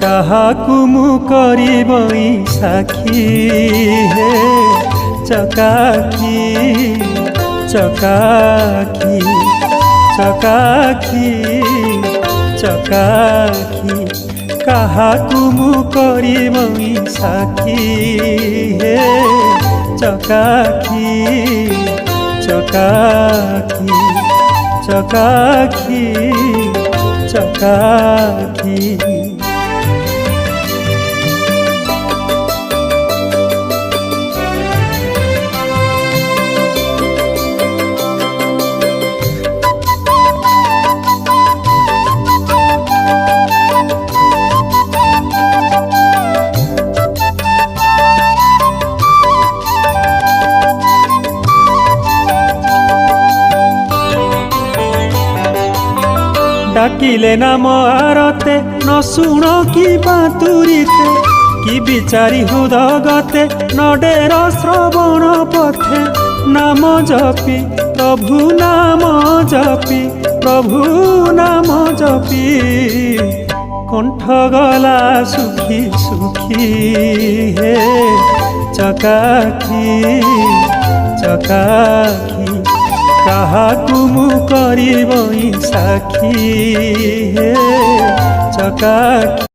କାହାକୁ ମୁଁ କରିବି ସାକ୍ଷୀ ହେ ଚକାଖି ଚକାଖି ଚକାଖି ଚକାଖି କାହାକୁ ମୁଁ କରିବି ସାକ୍ଷୀ ହେ ଚକାଖି ଚକାଖି ଚକାଖି ଚକାଖି ডাকিলে নাম আরতে ন শুণ কি বাতুরিতে কি বিচারি হৃদগতে নডের শ্রবণ পথে নাম জপি প্রভু নাম জপি প্রভু নাম জপি কণ্ঠ গলা সুখী সুখী হে চকাখি চকাখি কাহাকু মু করিবই সাক্ষী হে চকাখি